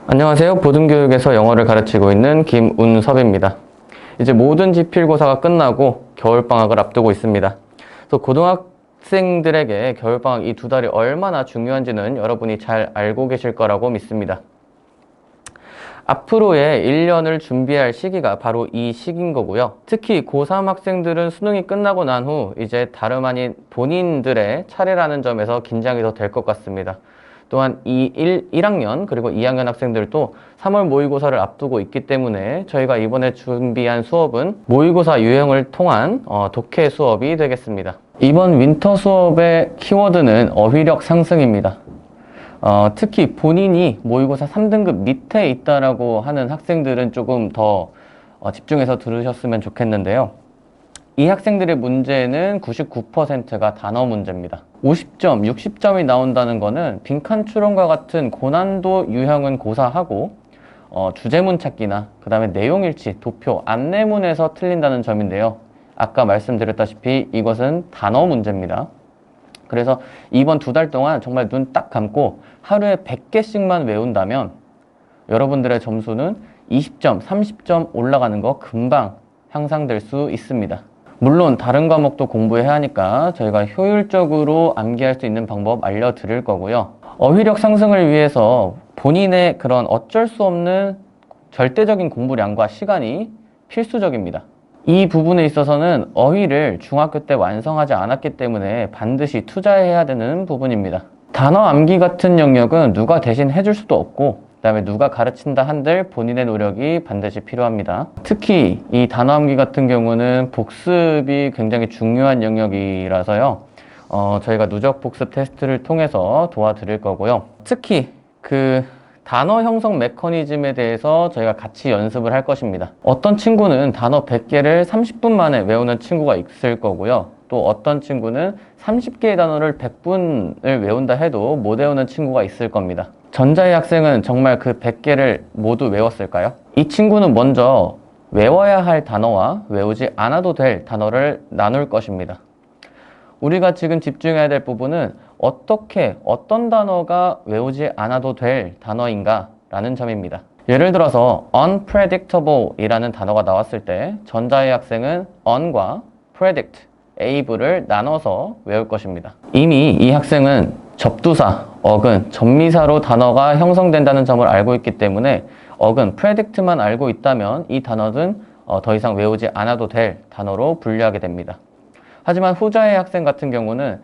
안녕하세요. 보듬교육에서 영어를 가르치고 있는 김운섭입니다. 이제 모든 지필고사가 끝나고 겨울방학을 앞두고 있습니다. 그래서 고등학생들에게 겨울방학 이 두 달이 얼마나 중요한지는 여러분이 잘 알고 계실 거라고 믿습니다. 앞으로의 1년을 준비할 시기가 바로 이 시기인 거고요. 특히 고3 학생들은 수능이 끝나고 난 후 이제 다름 아닌 본인들의 차례라는 점에서 긴장이 더 될 것 같습니다. 또한 1학년 그리고 2학년 학생들도 3월 모의고사를 앞두고 있기 때문에 저희가 이번에 준비한 수업은 모의고사 유형을 통한 독해 수업이 되겠습니다. 이번 윈터 수업의 키워드는 어휘력 상승입니다. 특히 본인이 모의고사 3등급 밑에 있다라고 하는 학생들은 조금 더 집중해서 들으셨으면 좋겠는데요. 이 학생들의 문제는 99%가 단어 문제입니다. 50점, 60점이 나온다는 거는 빈칸 추론과 같은 고난도 유형은 고사하고 주제문 찾기나 그 다음에 내용일치, 도표, 안내문에서 틀린다는 점인데요. 아까 말씀드렸다시피 이것은 단어 문제입니다. 그래서 이번 두 달 동안 정말 눈 딱 감고 하루에 100개씩만 외운다면 여러분들의 점수는 20점, 30점 올라가는 거 금방 향상될 수 있습니다. 물론 다른 과목도 공부해야 하니까 저희가 효율적으로 암기할 수 있는 방법 알려드릴 거고요. 어휘력 상승을 위해서 본인의 그런 어쩔 수 없는 절대적인 공부량과 시간이 필수적입니다. 이 부분에 있어서는 어휘를 중학교 때 완성하지 않았기 때문에 반드시 투자해야 되는 부분입니다. 단어 암기 같은 영역은 누가 대신 해줄 수도 없고 그 다음에 누가 가르친다 한들 본인의 노력이 반드시 필요합니다. 특히 이 단어 암기 같은 경우는 복습이 굉장히 중요한 영역이라서요. 저희가 누적 복습 테스트를 통해서 도와드릴 거고요. 특히 그 단어 형성 메커니즘에 대해서 저희가 같이 연습을 할 것입니다. 어떤 친구는 단어 100개를 30분 만에 외우는 친구가 있을 거고요. 또 어떤 친구는 30개의 단어를 100분을 외운다 해도 못 외우는 친구가 있을 겁니다. 전자의 학생은 정말 그 100개를 모두 외웠을까요? 이 친구는 먼저 외워야 할 단어와 외우지 않아도 될 단어를 나눌 것입니다. 우리가 지금 집중해야 될 부분은 어떤 단어가 외우지 않아도 될 단어인가 라는 점입니다. 예를 들어서 unpredictable 이라는 단어가 나왔을 때 전자의 학생은 on과 predict, able을 나눠서 외울 것입니다. 이미 이 학생은 접두사, 어근, 접미사로 단어가 형성된다는 점을 알고 있기 때문에 어근, predict만 알고 있다면 이 단어는 더 이상 외우지 않아도 될 단어로 분류하게 됩니다. 하지만 후자의 학생 같은 경우는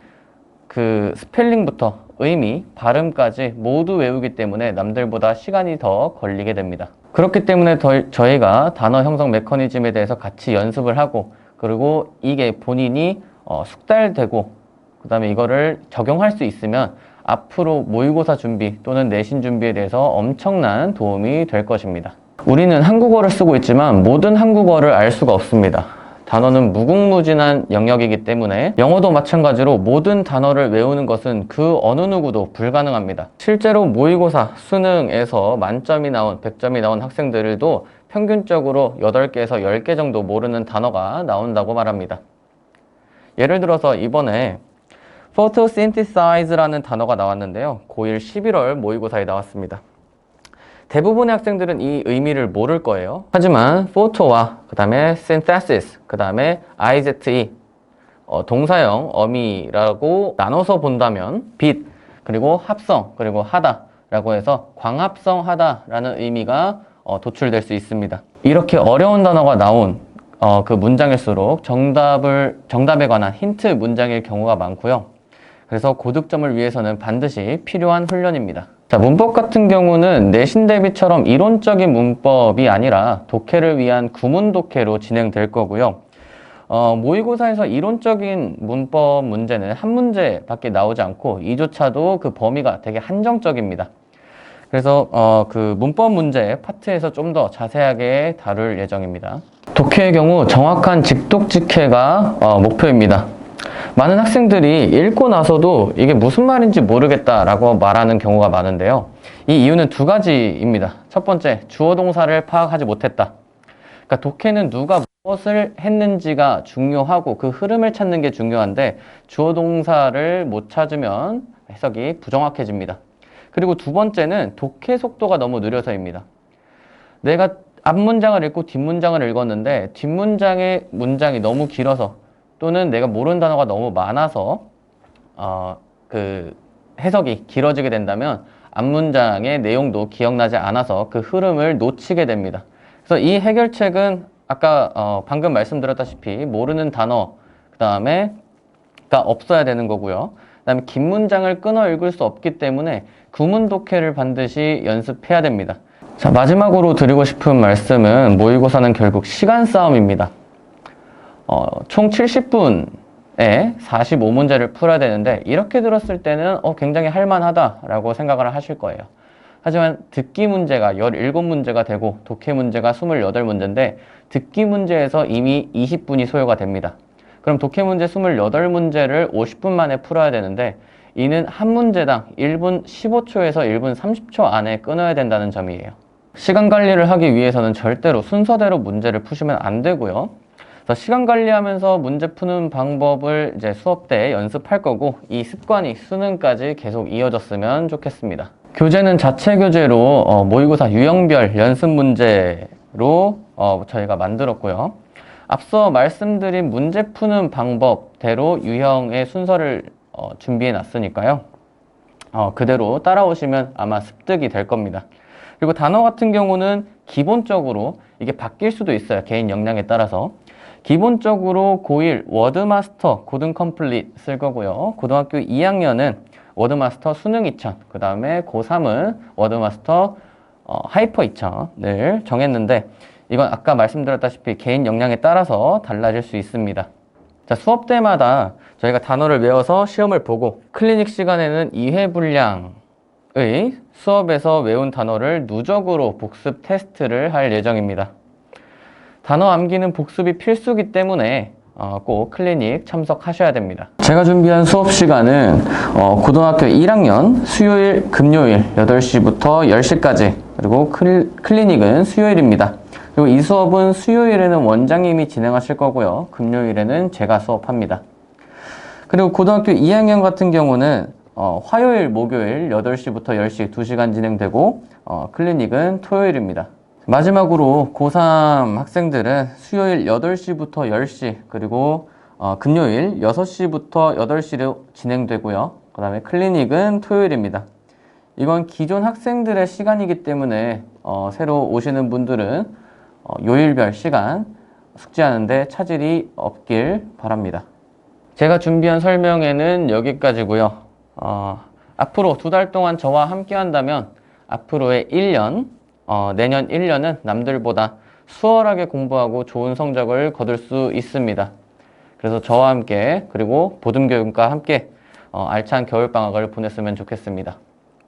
그 스펠링부터 의미, 발음까지 모두 외우기 때문에 남들보다 시간이 더 걸리게 됩니다. 그렇기 때문에 저희가 단어 형성 메커니즘에 대해서 같이 연습을 하고 그리고 이게 본인이 숙달되고 그 다음에 이거를 적용할 수 있으면 앞으로 모의고사 준비 또는 내신 준비에 대해서 엄청난 도움이 될 것입니다. 우리는 한국어를 쓰고 있지만 모든 한국어를 알 수가 없습니다. 단어는 무궁무진한 영역이기 때문에 영어도 마찬가지로 모든 단어를 외우는 것은 그 어느 누구도 불가능합니다. 실제로 모의고사, 수능에서 만점이 나온, 100점이 나온 학생들도 평균적으로 8개에서 10개 정도 모르는 단어가 나온다고 말합니다. 예를 들어서 이번에 photosynthesize라는 단어가 나왔는데요. 고1 11월 모의고사에 나왔습니다. 대부분의 학생들은 이 의미를 모를 거예요. 하지만 photo와 그 다음에 synthesis, 그 다음에 IZE 동사형 어미라고 나눠서 본다면 빛, 그리고 합성, 그리고 하다 라고 해서 광합성하다 라는 의미가 도출될 수 있습니다. 이렇게 어려운 단어가 나온 그 문장일수록 정답에 관한 힌트 문장일 경우가 많고요. 그래서 고득점을 위해서는 반드시 필요한 훈련입니다. 자, 문법 같은 경우는 내신 대비처럼 이론적인 문법이 아니라 독해를 위한 구문 독해로 진행될 거고요. 모의고사에서 이론적인 문법 문제는 한 문제밖에 나오지 않고 이조차도 그 범위가 되게 한정적입니다. 그래서 그 문법 문제 파트에서 좀 더 자세하게 다룰 예정입니다. 독해의 경우 정확한 직독직해가 목표입니다. 많은 학생들이 읽고 나서도 이게 무슨 말인지 모르겠다라고 말하는 경우가 많은데요. 이 이유는 두 가지입니다. 첫 번째, 주어 동사를 파악하지 못했다. 그러니까 독해는 누가 무엇을 했는지가 중요하고 그 흐름을 찾는 게 중요한데 주어 동사를 못 찾으면 해석이 부정확해집니다. 그리고 두 번째는 독해 속도가 너무 느려서입니다. 내가 앞문장을 읽고 뒷문장을 읽었는데 뒷문장의 문장이 너무 길어서 또는 내가 모르는 단어가 너무 많아서 그 해석이 길어지게 된다면 앞문장의 내용도 기억나지 않아서 그 흐름을 놓치게 됩니다. 그래서 이 해결책은 아까 방금 말씀드렸다시피 모르는 단어 그 다음에가 없어야 되는 거고요. 그 다음에 긴 문장을 끊어 읽을 수 없기 때문에 구문 독해를 반드시 연습해야 됩니다. 자, 마지막으로 드리고 싶은 말씀은 모의고사는 결국 시간 싸움입니다. 총 70분에 45문제를 풀어야 되는데 이렇게 들었을 때는 굉장히 할만하다라고 생각을 하실 거예요. 하지만 듣기 문제가 17문제가 되고 독해 문제가 28문제인데 듣기 문제에서 이미 20분이 소요가 됩니다. 그럼 독해 문제 28문제를 50분 만에 풀어야 되는데 이는 한 문제당 1분 15초에서 1분 30초 안에 끊어야 된다는 점이에요. 시간 관리를 하기 위해서는 절대로 순서대로 문제를 푸시면 안 되고요. 그래서 시간 관리하면서 문제 푸는 방법을 이제 수업 때 연습할 거고 이 습관이 수능까지 계속 이어졌으면 좋겠습니다. 교재는 자체 교재로 모의고사 유형별 연습 문제로 저희가 만들었고요. 앞서 말씀드린 문제 푸는 방법대로 유형의 순서를 준비해 놨으니까요. 그대로 따라오시면 아마 습득이 될 겁니다. 그리고 단어 같은 경우는 기본적으로 이게 바뀔 수도 있어요. 개인 역량에 따라서. 기본적으로 고1 워드마스터 고등 컴플릿 쓸 거고요. 고등학교 2학년은 워드마스터 수능 2000, 그 다음에 고3은 워드마스터 하이퍼 2000을 정했는데 이건 아까 말씀드렸다시피 개인 역량에 따라서 달라질 수 있습니다. 자, 수업 때마다 저희가 단어를 외워서 시험을 보고 클리닉 시간에는 2회 분량의 수업에서 외운 단어를 누적으로 복습 테스트를 할 예정입니다. 단어 암기는 복습이 필수이기 때문에 꼭 클리닉 참석하셔야 됩니다. 제가 준비한 수업 시간은 고등학교 1학년 수요일, 금요일 8시부터 10시까지 그리고 클리닉은 수요일입니다. 그리고 이 수업은 수요일에는 원장님이 진행하실 거고요. 금요일에는 제가 수업합니다. 그리고 고등학교 2학년 같은 경우는 화요일, 목요일 8시부터 10시 2시간 진행되고 클리닉은 토요일입니다. 마지막으로 고3 학생들은 수요일 8시부터 10시 그리고 금요일 6시부터 8시로 진행되고요. 그 다음에 클리닉은 토요일입니다. 이건 기존 학생들의 시간이기 때문에 새로 오시는 분들은 요일별 시간 숙지하는데 차질이 없길 바랍니다. 제가 준비한 설명회는 여기까지고요. 앞으로 2달 동안 저와 함께 한다면 앞으로의 1년, 내년 1년은 남들보다 수월하게 공부하고 좋은 성적을 거둘 수 있습니다. 그래서 저와 함께 그리고 보듬교육과 함께 알찬 겨울방학을 보냈으면 좋겠습니다.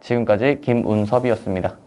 지금까지 김운섭이었습니다.